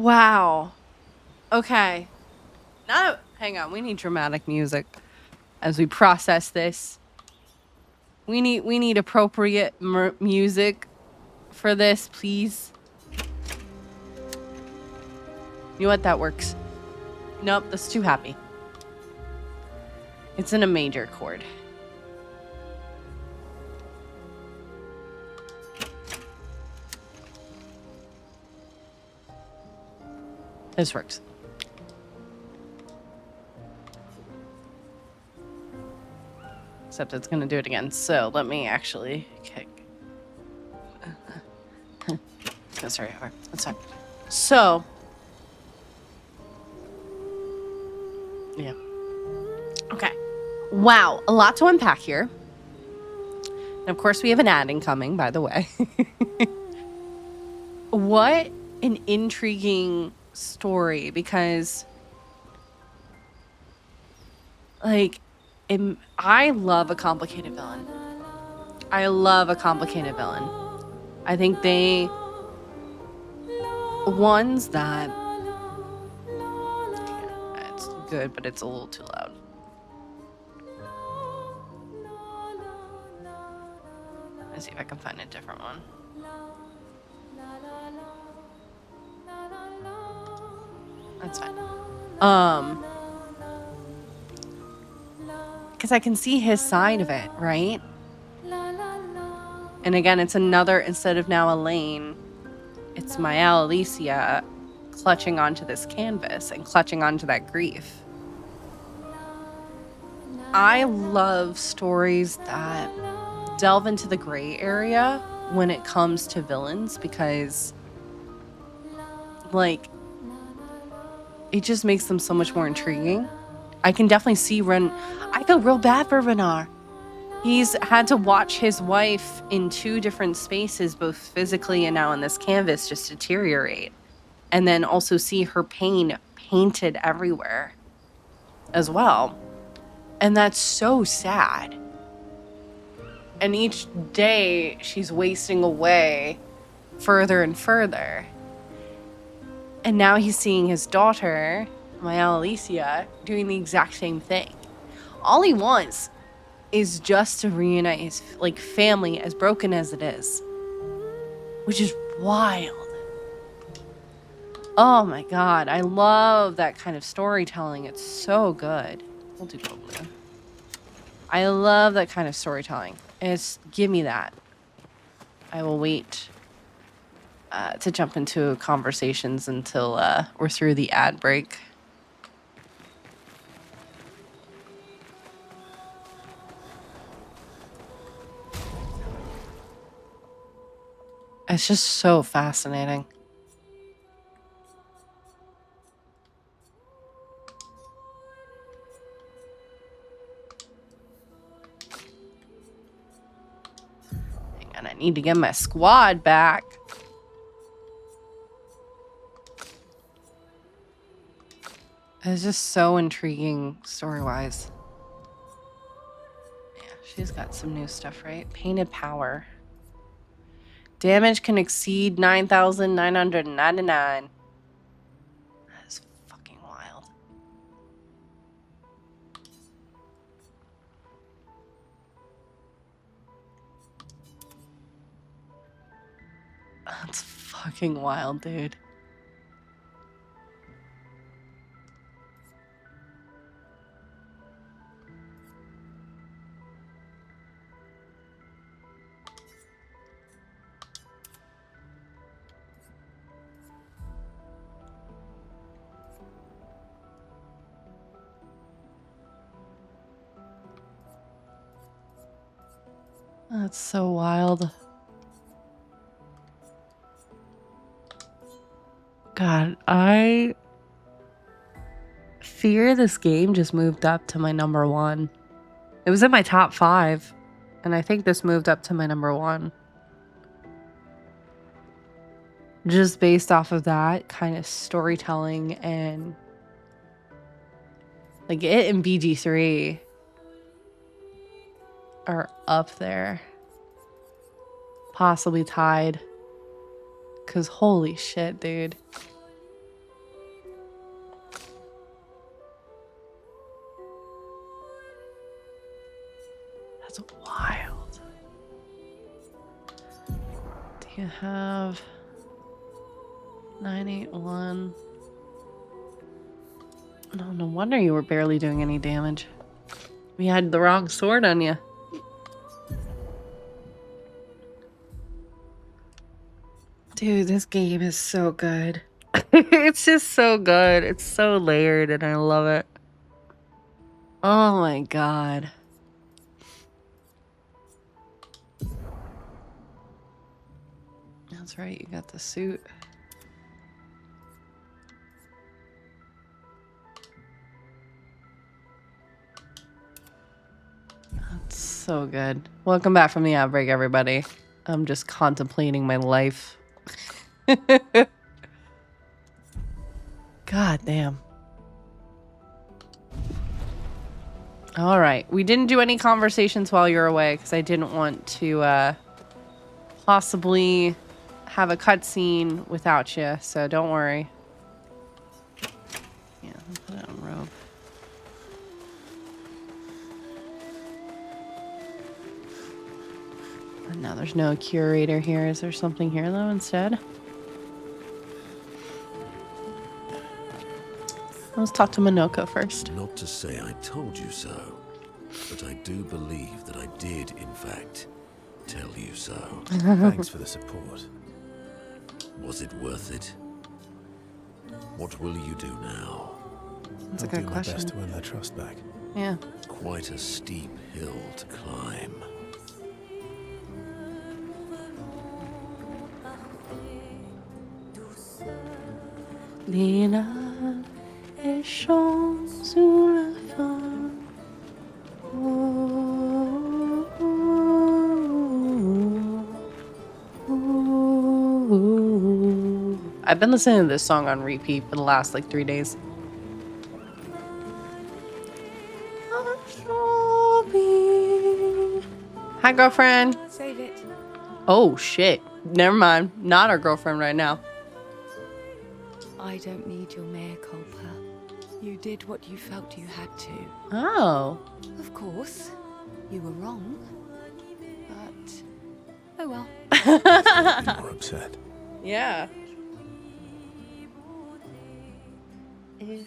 Wow. Okay. Now, hang on. We need dramatic music as we process this. We need appropriate music for this, please. You know what? That works. Nope, that's too happy. It's in a major chord. This works. Except it's gonna do it again. So let me actually kick. That's very hard. That's fine. So yeah. Okay. Wow, a lot to unpack here. And of course, we have an ad incoming, by the way. What an intriguing story, because like I love a complicated villain. I love a complicated villain. I think they ones that it's good, but it's a little too loud. Let's see if I can find a different one. That's fine. Because I can see his side of it, right? And again, it's another, instead of now Elaine, it's Maya Alicia clutching onto this canvas and clutching onto that grief. I love stories that delve into the gray area when it comes to villains, because like it just makes them so much more intriguing. I can definitely see I feel real bad for Renar. He's had to watch his wife in 2 different spaces, both physically and now on this canvas, just deteriorate. And then also see her pain painted everywhere as well. And that's so sad. And each day she's wasting away further and further. And now he's seeing his daughter, Maya Alicia, doing the exact same thing. All he wants is just to reunite his family, as broken as it is. Which is wild. Oh my god, I love that kind of storytelling. It's so good. We'll do gold blue. I love that kind of storytelling. Give me that. I will wait to jump into conversations until we're through the ad break. It's just so fascinating. Hang on, I need to get my squad back. It's just so intriguing story-wise. Yeah, she's got some new stuff, right? Painted power. Damage can exceed 9,999. That is fucking wild. That's fucking wild, dude. That's so wild. God, I fear this game just moved up to my number 1. It was in my top 5, and I think this moved up to my number 1. Just based off of that kind of storytelling, and like it and BG3 are up there. Possibly tied. Cause holy shit, dude. That's wild. Do you have 981? No wonder you were barely doing any damage. We had the wrong sword on you. Dude, this game is so good. It's just so good. It's so layered and I love it. Oh my god. That's right, you got the suit. That's so good. Welcome back from the outbreak, everybody. I'm just contemplating my life. God damn. All right. We didn't do any conversations while you're away because I didn't want to possibly have a cutscene without you, so don't worry. Yeah, I'll put it on robe. And now there's no curator here. Is there something here though instead? Let's talk to Minoko first. Not to say I told you so, but I do believe that I did, in fact, tell you so. Thanks for the support. Was it worth it? What will you do now? That's a I'll good do question. my best to earn their trust back. Yeah. Quite a steep hill to climb. Lina et chante sous la fin. Oh, oh, oh. I've been listening to this song on repeat for the last like 3 days. Hi, girlfriend. Save it. Oh, shit. Never mind. Not our girlfriend right now. I don't need your mea culpa. You did what you felt you had to. Oh. Of course, you were wrong. But, oh well. Be more upset. Yeah. Like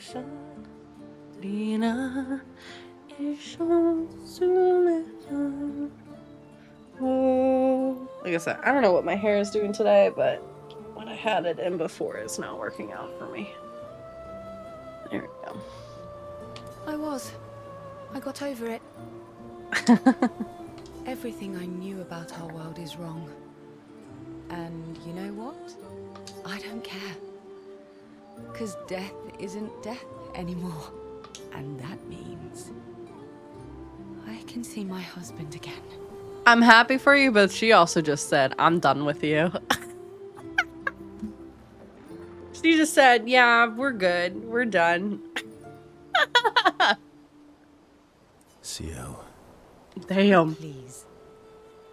I said, I don't know what my hair is doing today, but when I had it in before, it's not working out for me. There we go. I got over it. Everything I knew about our world is wrong. And you know what? I don't care. Because death isn't death anymore. And that means I can see my husband again. I'm happy for you, but she also just said, I'm done with you. She just said, yeah, we're good. We're done. CL. Damn. Please.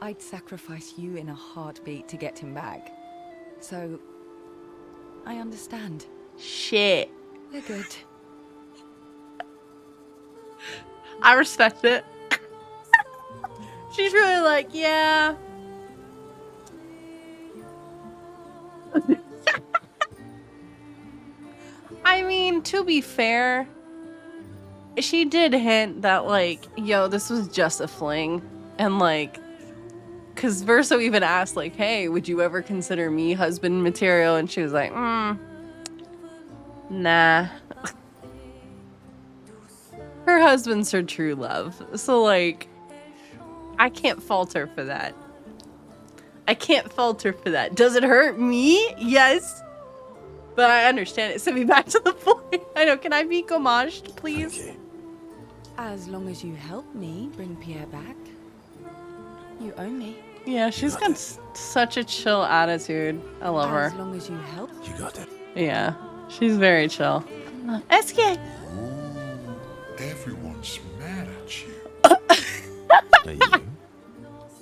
I'd sacrifice you in a heartbeat to get him back. So, I understand. Shit. We're good. I respect it. She's really like, yeah. I mean, to be fair, she did hint that, like, yo, this was just a fling. And, like, because Verso even asked, like, hey, would you ever consider me husband material? And she was like, nah. Her husband's her true love. So, like, I can't fault her for that. I can't fault her for that. Does it hurt me? Yes. But I understand it. Send me back to the point. I know. Can I be gommaged, please? Okay. As long as you help me bring Pierre back, you owe me. Yeah, she's got such a chill attitude. I love her. As long as you help. You got it. Yeah, she's very chill. Escape. Everyone's mad at you. Are you?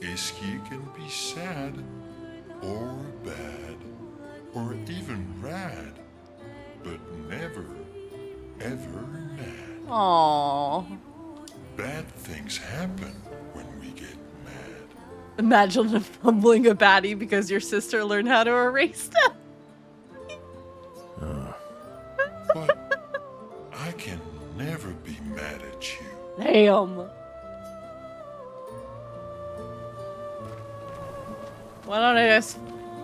Iski can be sad, or bad, or even rad, but never, ever mad. Aww. Bad things happen when we get Imagine fumbling a baddie because your sister learned how to erase them. But I can never be mad at you. Damn. Why don't I just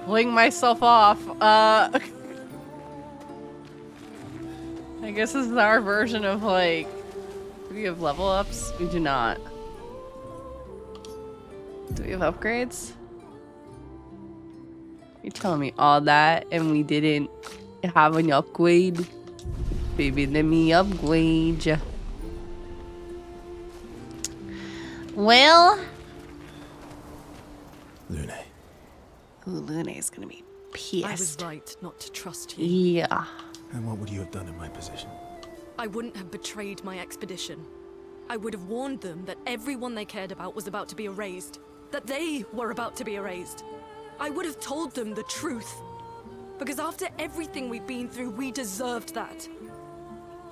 fling myself off? I guess this is our version of like, do we have level ups? We do not. Do we have upgrades? You're telling me all that and we didn't have an upgrade? Baby, let me upgrade ya. Well, Lunar. ooh, Luna is gonna be pissed. I was right not to trust you. Yeah. And what would you have done in my position? I wouldn't have betrayed my expedition. I would have warned them that everyone they cared about was about to be erased. That they were about to be erased. I would have told them the truth. Because after everything we've been through, we deserved that.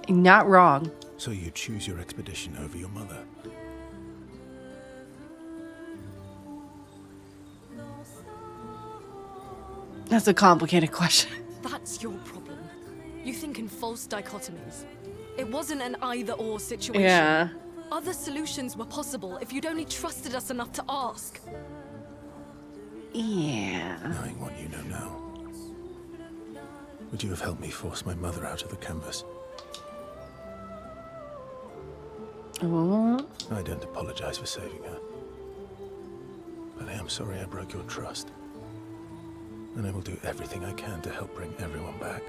Not wrong. So you choose your expedition over your mother? That's a complicated question. That's your problem. You think in false dichotomies. It wasn't an either-or situation. Yeah. Other solutions were possible if you'd only trusted us enough to ask. Yeah. Knowing what you know now, would you have helped me force my mother out of the canvas? Oh. I don't apologize for saving her. But I am sorry I broke your trust. And I will do everything I can to help bring everyone back.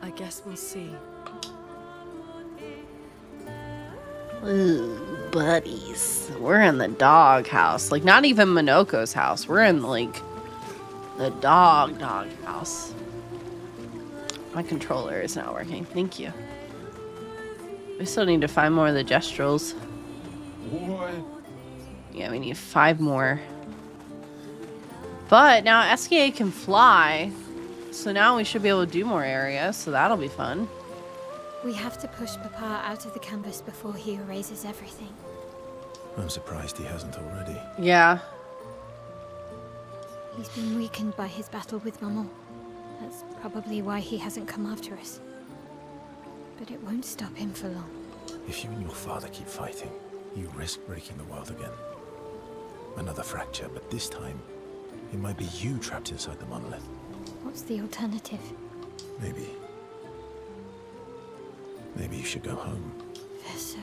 I guess we'll see. Ooh, buddies. We're in the doghouse. Like, not even Minoko's house. We're in, like, the doghouse. My controller is not working. Thank you. We still need to find more of the gestrels. What? Yeah, we need 5 more. But now SKA can fly. So now we should be able to do more areas. So that'll be fun. We have to push Papa out of the canvas before he erases everything. I'm surprised he hasn't already. Yeah. He's been weakened by his battle with Maman. That's probably why he hasn't come after us. But it won't stop him for long. If you and your father keep fighting, you risk breaking the world again. Another fracture, but this time, it might be you trapped inside the monolith. What's the alternative? Maybe you should go home. Vessa.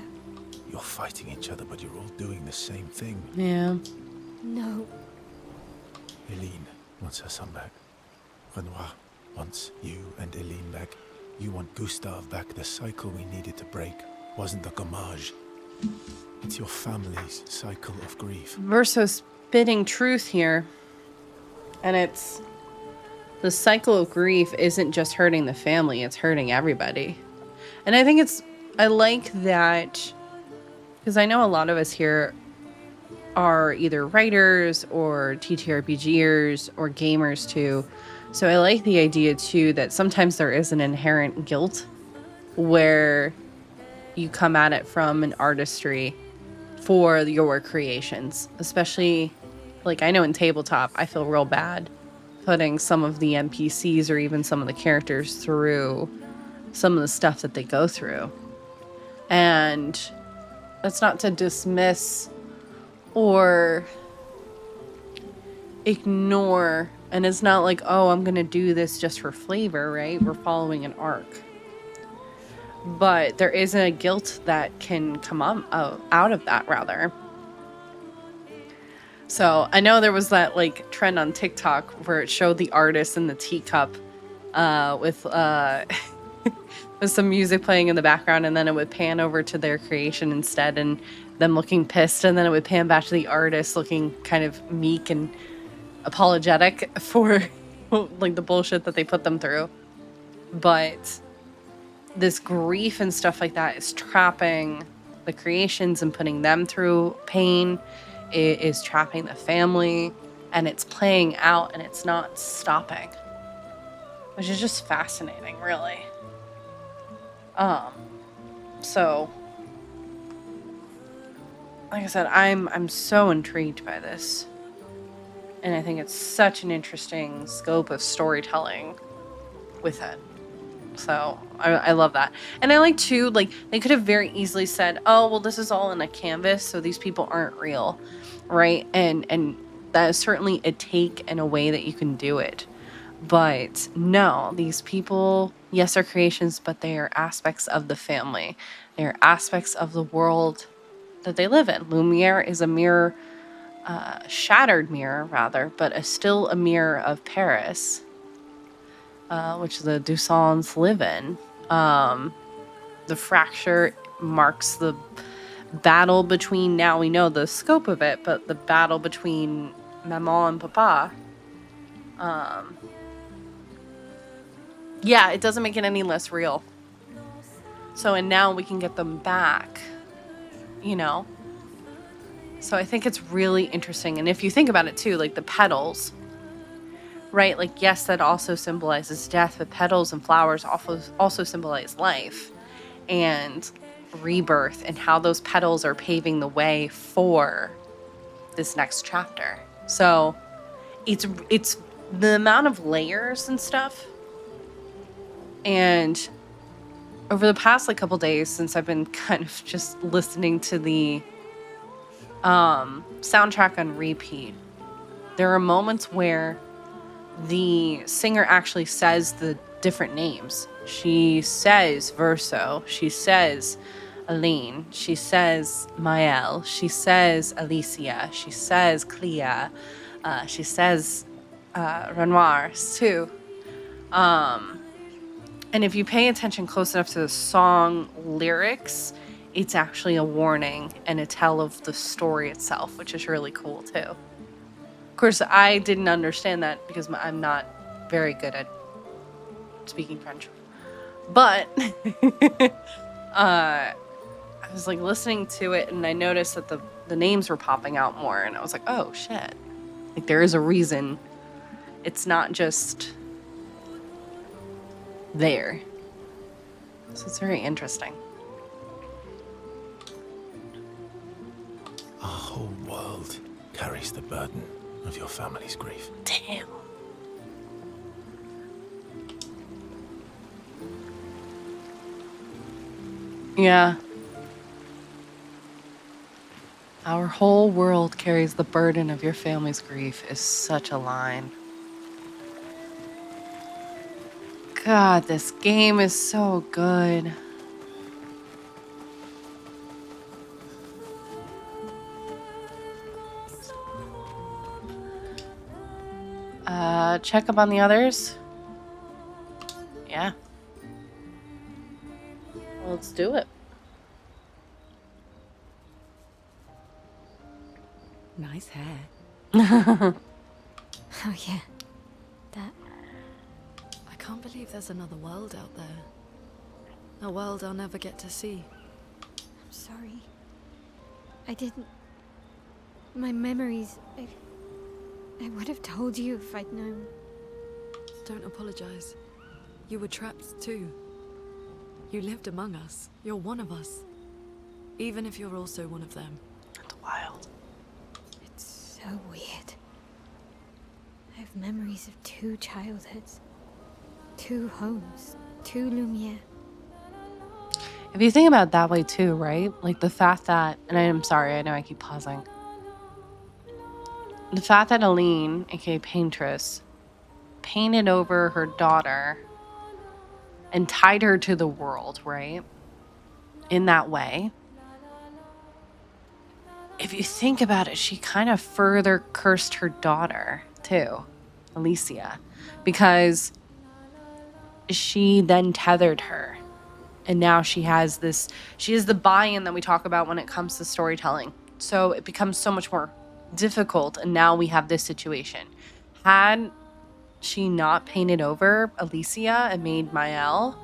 You're fighting each other, but you're all doing the same thing. Yeah. No. Eileen wants her son back. Renoir wants you and Eileen back. You want Gustave back. The cycle we needed to break wasn't the gommage. It's your family's cycle of grief. Verso's spitting truth here. And it's... the cycle of grief isn't just hurting the family, it's hurting everybody. And I think it's... I like that... because I know a lot of us here are either writers or TTRPGers or gamers too. So I like the idea too that sometimes there is an inherent guilt where you come at it from an artistry for your creations. Especially, like, I know in tabletop, I feel real bad putting some of the NPCs or even some of the characters through some of the stuff that they go through. And that's not to dismiss or ignore, and it's not like, oh, I'm gonna do this just for flavor, right? We're following an arc. But there is a guilt that can come out of that, rather. So I know there was that like trend on TikTok where it showed the artist in the teacup with with some music playing in the background, and then it would pan over to their creation instead and them looking pissed, and then it would pan back to the artist looking kind of meek and apologetic for like the bullshit that they put them through. But this grief and stuff like that is trapping the creations and putting them through pain. It is trapping the family, and it's playing out, and it's not stopping, which is just fascinating, really. So like I said, I'm so intrigued by this. And I think it's such an interesting scope of storytelling with it. So I love that. And I like too, like they could have very easily said, oh, well, this is all in a canvas, so these people aren't real. Right. And that is certainly a take and a way that you can do it. But no, these people, yes, are creations, but they are aspects of the family. They are aspects of the world that they live in. Lumiere is a mirror, shattered mirror rather, but still a mirror of Paris, which the Dusans live in. The fracture marks the battle between, now we know the scope of it, but the battle between Maman and Papa. Yeah, it doesn't make it any less real. So, and now we can get them back, you know? So I think it's really interesting. And if you think about it too, like the petals, right? Like, yes, that also symbolizes death, but petals and flowers also symbolize life and rebirth, and how those petals are paving the way for this next chapter. So it's the amount of layers and stuff. And over the past like couple days, since I've been kind of just listening to the soundtrack on repeat, there are moments where the singer actually says the different names. She says Verso, she says Aline, she says Mael, she says Alicia, she says Clair, she says Renoir too. And if you pay attention close enough to the song lyrics, it's actually a warning and a tell of the story itself, which is really cool too. Of course, I didn't understand that because I'm not very good at speaking French. But I was like listening to it, and I noticed that the names were popping out more, and I was like, oh shit. Like there is a reason. It's not just there. So it's very interesting. Our whole world carries the burden of your family's grief. Damn. Yeah. Our whole world carries the burden of your family's grief is such a line. God, this game is so good. Check up on the others. Yeah. Well, let's do it. Nice hair. Oh, yeah. That. I can't believe there's another world out there. A world I'll never get to see. I'm sorry. I didn't. My memories. I would have told you if I'd known. Don't apologize. You were trapped too. You lived among us. You're one of us. Even if you're also one of them. That's wild. It's so weird. I have memories of 2 childhoods, 2 homes, 2 Lumiere. If you think about it that way too, right? Like the fact that, and I'm sorry, I know I keep pausing. The fact that Aline, aka Paintress, painted over her daughter and tied her to the world, right? In that way. If you think about it, she kind of further cursed her daughter too, Alicia, because she then tethered her. And now she has the buy-in that we talk about when it comes to storytelling. So it becomes so much more difficult, and now we have this situation. Had she not painted over Alicia and made Mael,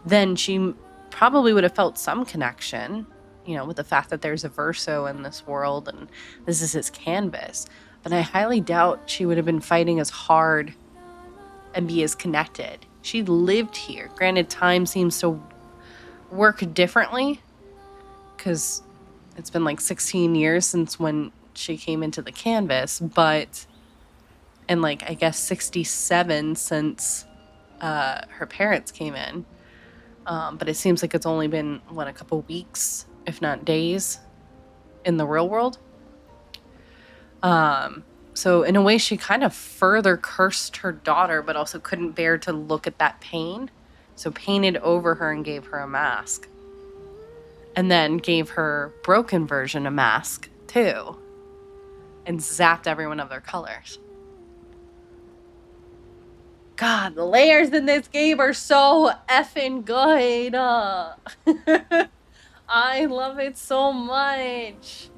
then she probably would have felt some connection, you know, with the fact that there's a Verso in this world and this is his canvas. But I highly doubt she would have been fighting as hard and be as connected. She lived here. Granted, time seems to work differently because it's been like 16 years since when she came into the canvas, but and like I guess 67 since her parents came in. But it seems like it's only been a couple weeks, if not days, in the real world. So in a way, she kind of further cursed her daughter, but also couldn't bear to look at that pain. So painted over her and gave her a mask. And then gave her broken version a mask, too. And zapped everyone of their colors. God, the layers in this game are so effing good. I love it so much.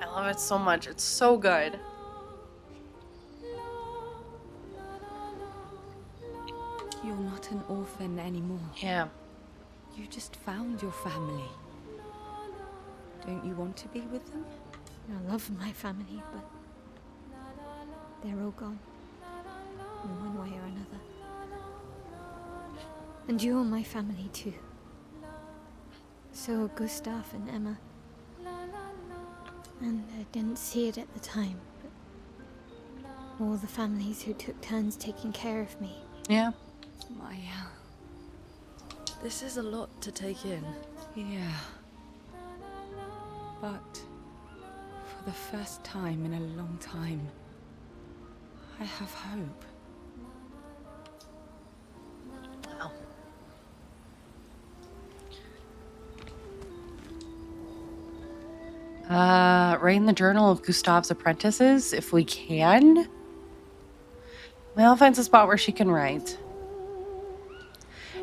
I love it so much. It's so good. You're not an orphan anymore. Yeah. You just found your family. Don't you want to be with them? I love my family, but they're all gone. In one way or another. And you're my family too. So are Gustav and Emma. And I didn't see it at the time, but all the families who took turns taking care of me. Yeah. Maya. This is a lot to take in. Yeah. But for the first time in a long time, I have hope. Wow. Write in the journal of Gustav's apprentices, if we can. Mel finds a spot where she can write.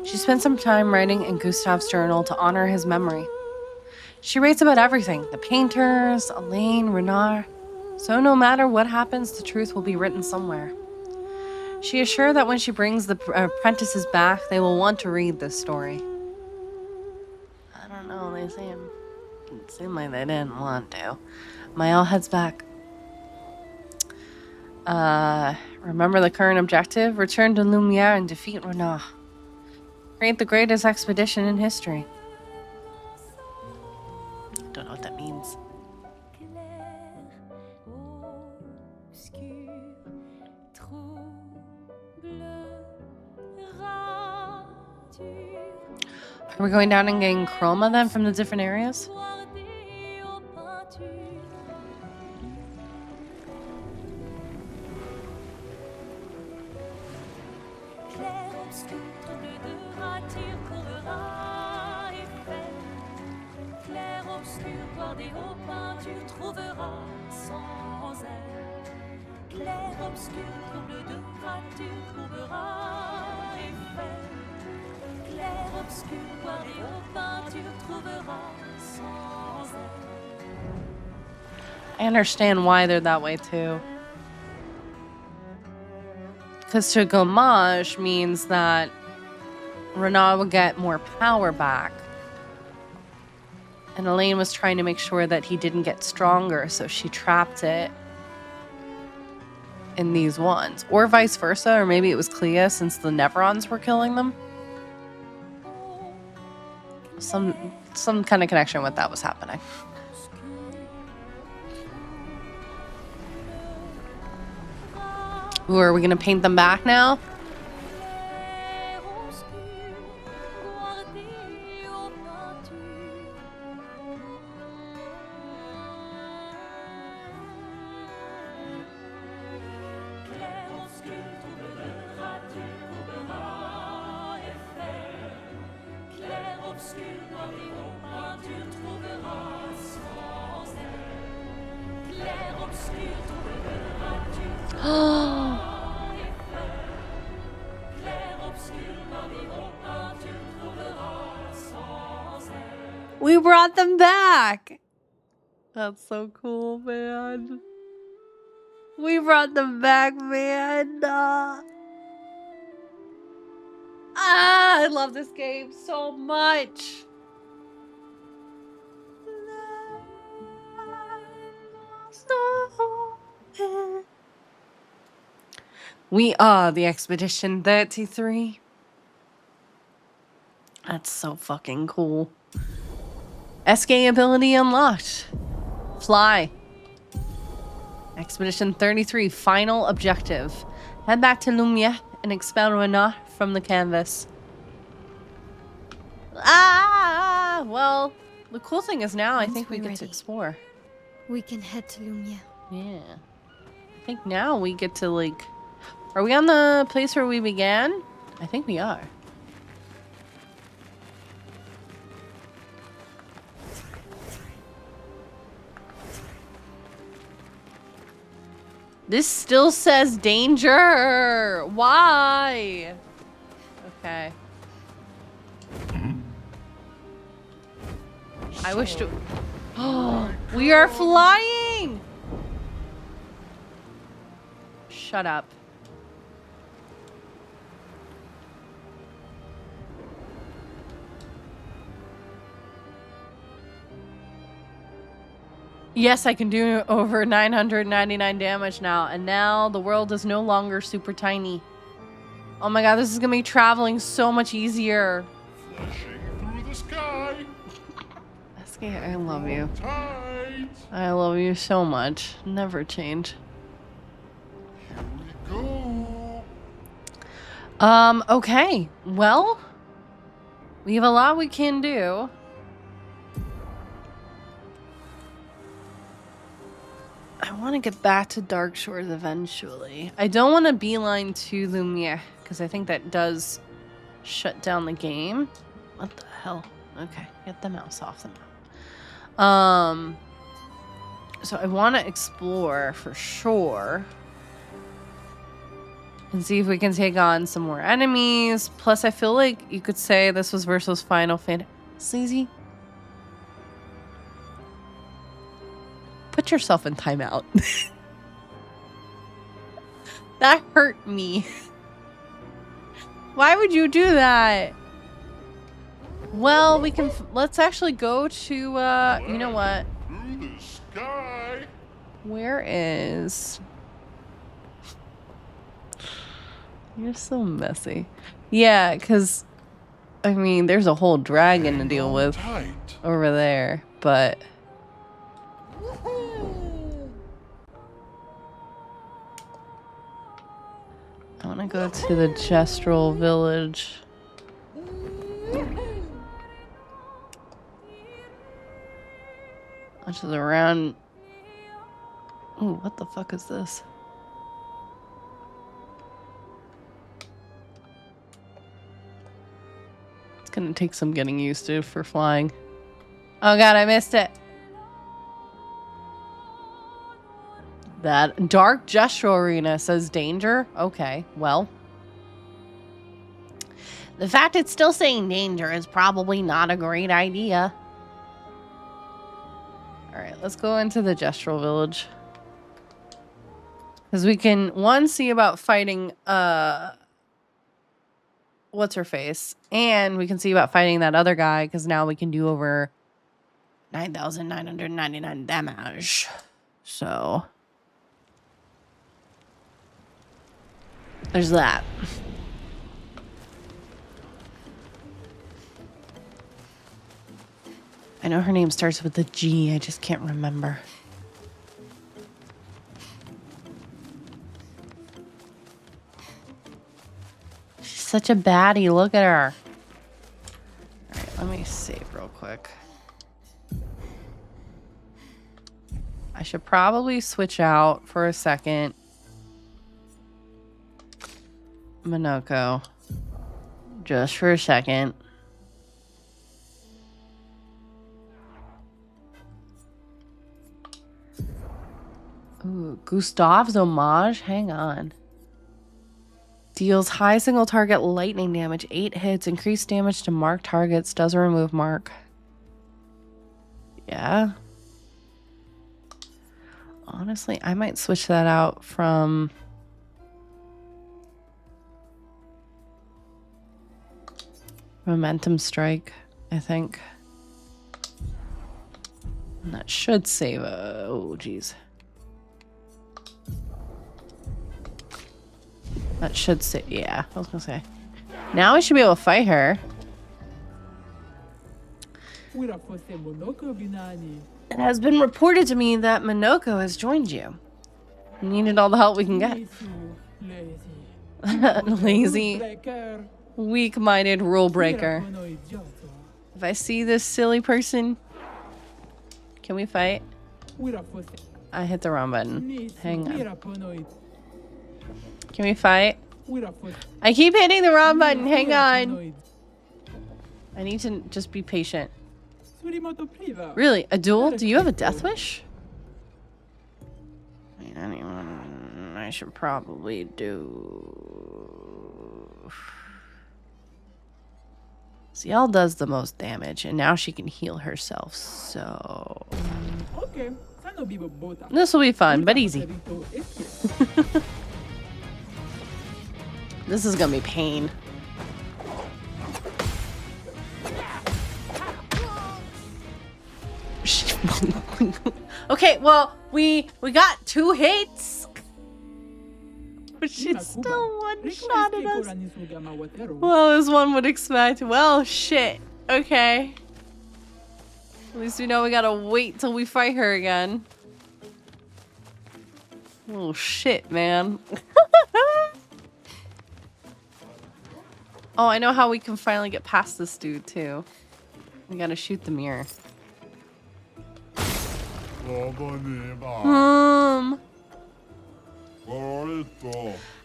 She spent some time writing in Gustav's journal to honor his memory. She writes about everything, the painters, Elaine, Renard. So no matter what happens, the truth will be written somewhere. She is sure that when she brings the apprentices back, they will want to read this story. I don't know, it seemed like they didn't want to. Mael heads back. Remember the current objective? Return to Lumiere and defeat Renard. Create the greatest expedition in history. Don't know what that means. Are we going down and getting chroma then from the different areas? Clair, obscur, trouble de rature, trouvera effet. Clair, obscur, guardé aux peintures, trouvera sans elle. I understand why they're that way too. Because to gommage means that Renard would get more power back. And Elaine was trying to make sure that he didn't get stronger, so she trapped it in these ones. Or vice versa, or maybe it was Clea since the Nevrons were killing them. Some kind of connection with that was happening. Ooh, are we gonna paint them back now? We brought them back. That's so cool, man. We brought them back, man. I love this game so much. We are the Expedition 33. That's so fucking cool. SK ability unlocked. Fly. Expedition 33, final objective. Head back to Lumiere and expel Lunar from the canvas. Ah! Well, the cool thing is now I think we get to explore. We can head to Lumiere. Yeah. I think now we get to, like... Are we on the place where we began? I think we are. This still says danger. Why? Okay. I wish to... Oh, we are flying! Shut up. Yes, I can do over 999 damage now, and now the world is no longer super tiny. Oh my god, this is gonna make traveling so much easier. Flashing through the sky. SK, I love you. Tight. I love you so much. Never change. Here we go. Okay. Well, we have a lot we can do. I want to get back to Dark Shores eventually. I don't want to beeline to Lumiere because I think that does shut down the game. What the hell? Okay, get the mouse off the map. So I want to explore for sure and see if we can take on some more enemies. Plus, I feel like you could say this was versus Final Fantasy. Put yourself in timeout. That hurt me. Why would you do that? Well, we can... Let's actually go to, you know what? Through the sky. Where is... You're so messy. Yeah, because... I mean, there's a whole dragon to deal with Tight. over there, but... I want to go to the Gestural Village. Which is around... Ooh, what the fuck is this? It's gonna take some getting used to for flying. Oh god, I missed it. That Dark Gestural Arena says danger. Okay, well. The fact it's still saying danger is probably not a great idea. Alright, let's go into the Gestural Village. Because we can, one, see about fighting, what's-her-face. And we can see about fighting that other guy, because now we can do over 9,999 damage. So... there's that. I know her name starts with a G, I just can't remember. She's such a baddie, look at her. Alright, let me save real quick. I should probably switch out for a second. Minoko. Just for a second. Ooh, Gustav's homage? Hang on. Deals high single target lightning damage, 8 hits, increased damage to marked targets, doesn't remove mark. Yeah. Honestly, I might switch that out from... Momentum Strike, I think. And that should save a... Oh, jeez. That should save... Yeah, I was gonna say. Now I should be able to fight her. It has been reported to me that Minoko has joined you. We needed all the help we can get. Lazy, weak-minded rule breaker. If I see this silly person, can we fight? I hit the wrong button. Hang on. Can we fight? I keep hitting the wrong button. Hang on. I need to just be patient. Really? A duel? Do you have a death wish? I mean, anyone I should probably do. Ciel does the most damage, and now she can heal herself, so... This will be fun, but easy. This is gonna be pain. Okay, well, we got 2 hits. But she still one-shotted us. Well, as one would expect. Well, shit. Okay. At least we know we gotta wait till we fight her again. Oh, shit, man. Oh, I know how we can finally get past this dude, too. We gotta shoot the mirror.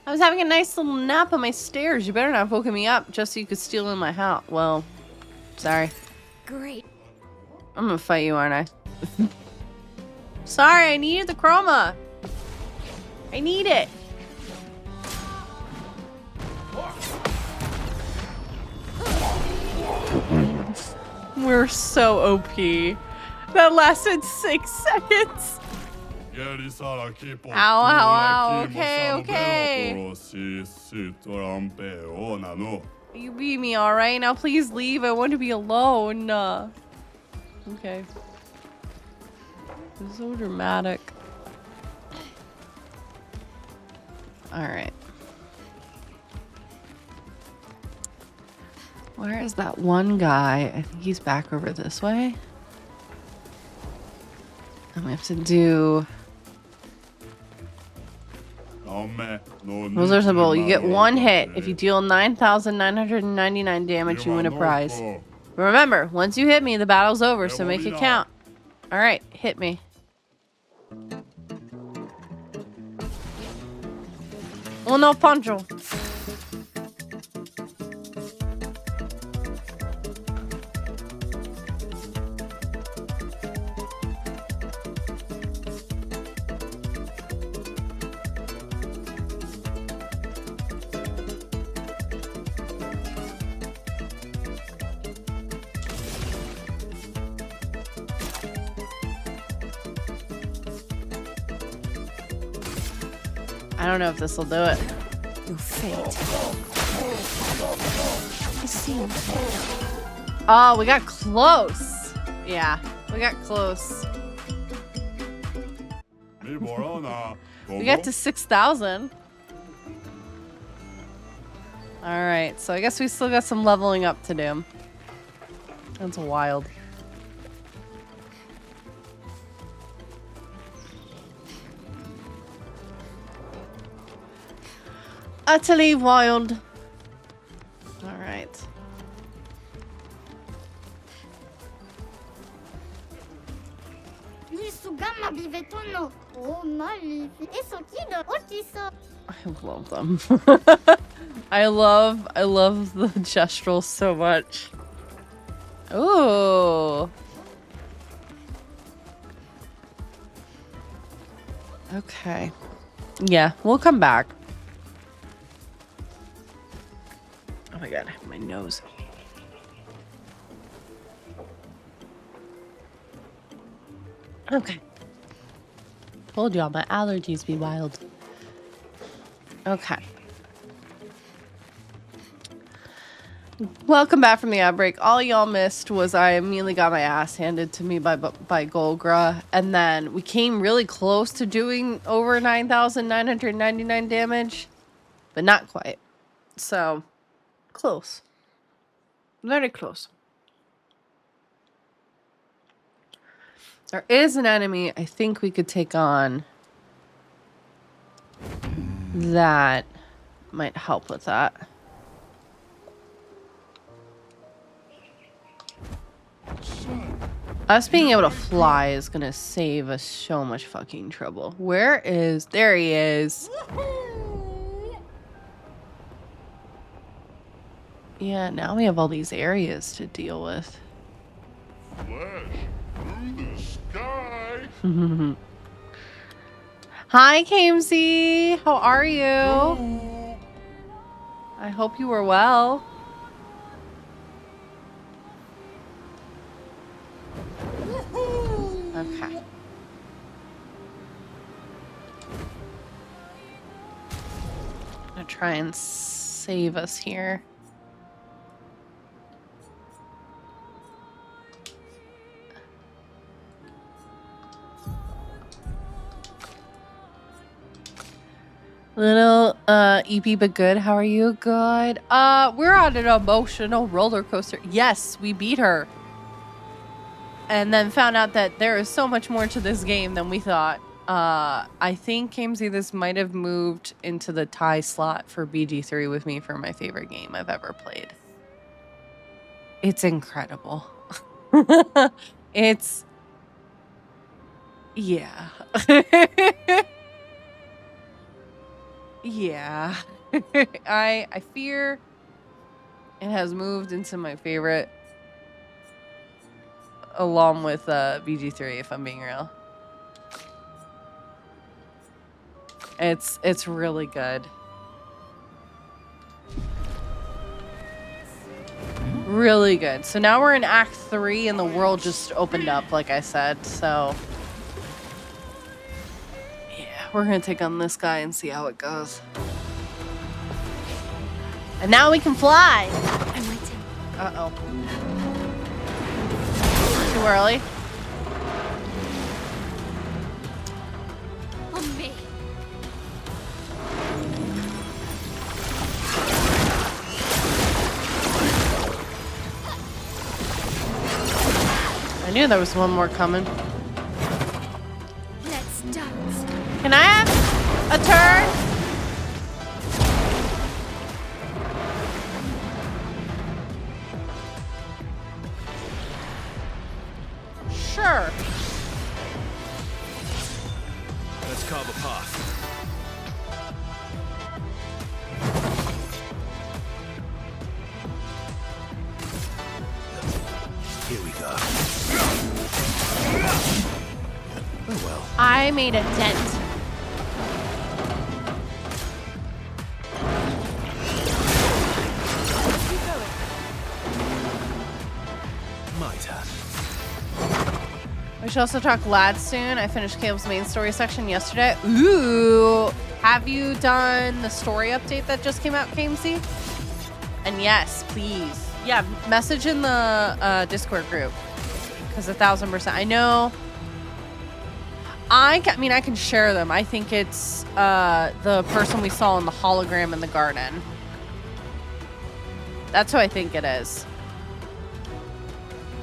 I was having a nice little nap on my stairs. You better not have woken me up just so you could steal in my house. Well, sorry. Great. I'm gonna fight you, aren't I? Sorry, I needed the chroma. I need it. We're so OP. That lasted 6 seconds. Ow, ow, ow. Okay, okay. You beat me, alright? Now please leave. I want to be alone. Okay. This is so dramatic. Alright. Where is that one guy? I think he's back over this way. And we have to do... Rules are simple. You get 1 hit. If you deal 9,999 damage, you win a prize. But remember, once you hit me, the battle's over, so make it count. Alright, hit me. Uno puncho. I don't know if this will do it. Your fate is sealed. Oh, we got close. Yeah, we got close. We got to 6,000. All right, so I guess we still got some leveling up to do. That's wild. Utterly wild. All right. I love them. I love the gestural so much. Ooh. Okay. Yeah, we'll come back. Oh my god, my nose. Okay. Told y'all my allergies be wild. Okay. Welcome back from the outbreak. All y'all missed was I immediately got my ass handed to me by Golgra, and then we came really close to doing over 9,999 damage, but not quite. So, close. Very close. There is an enemy I think we could take on that might help with that. Us being able to fly is gonna save us so much fucking trouble. Where is... There he is. Yeah, now we have all these areas to deal with. Flash through the sky. Hi, Kamesy. How are you? Ooh. I hope you were well. Okay. I'm gonna try and save us here. Little EP but good. How are you? Good. We're on an emotional roller coaster. Yes, we beat her. And then found out that there is so much more to this game than we thought. I think, Kamesy, this might have moved into the tie slot for BG3 with me for my favorite game I've ever played. It's incredible. It's... Yeah. Yeah. I fear it has moved into my favorite along with BG3, if I'm being real. It's really good. Really good. So now we're in Act 3 and the world just opened up, like I said, so... Yeah, we're gonna take on this guy and see how it goes. And now we can fly! I'm waiting. Uh-oh. Too early? On me. I knew there was one more coming. Let's dance. Can I have a turn? Sure. Let's carve a path. Here we go. Oh well. I made a dent. My turn. We should also talk lads soon. I finished Caleb's main story section yesterday. Ooh. Have you done the story update that just came out, Kamesy? And yes, please. Yeah, message in the Discord group. Because 1000%. I know. I mean, I can share them. I think it's the person we saw in the hologram in the garden. That's who I think it is.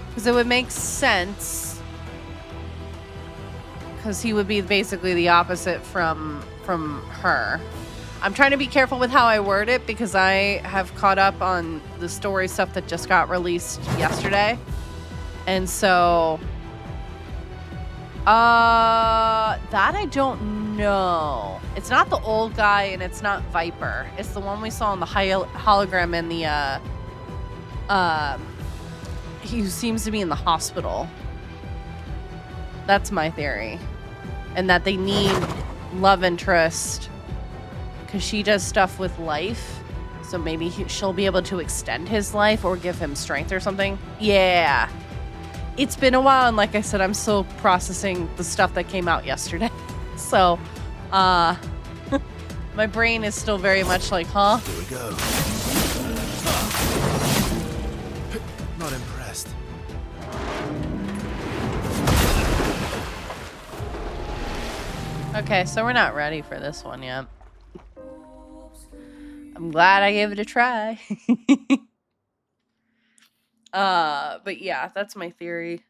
Because it would make sense. Because he would be basically the opposite from her. I'm trying to be careful with how I word it because I have caught up on the story stuff that just got released yesterday. And so... that I don't know. It's not the old guy and it's not Viper. It's the one we saw in the hologram in the, he seems to be in the hospital. That's my theory. And that they need love interest because she does stuff with life. So maybe she'll be able to extend his life or give him strength or something. Yeah. It's been a while, and like I said, I'm still processing the stuff that came out yesterday. So, my brain is still very much like, huh? Here we go. Not impressed. Okay, so we're not ready for this one yet. I'm glad I gave it a try. But yeah, that's my theory.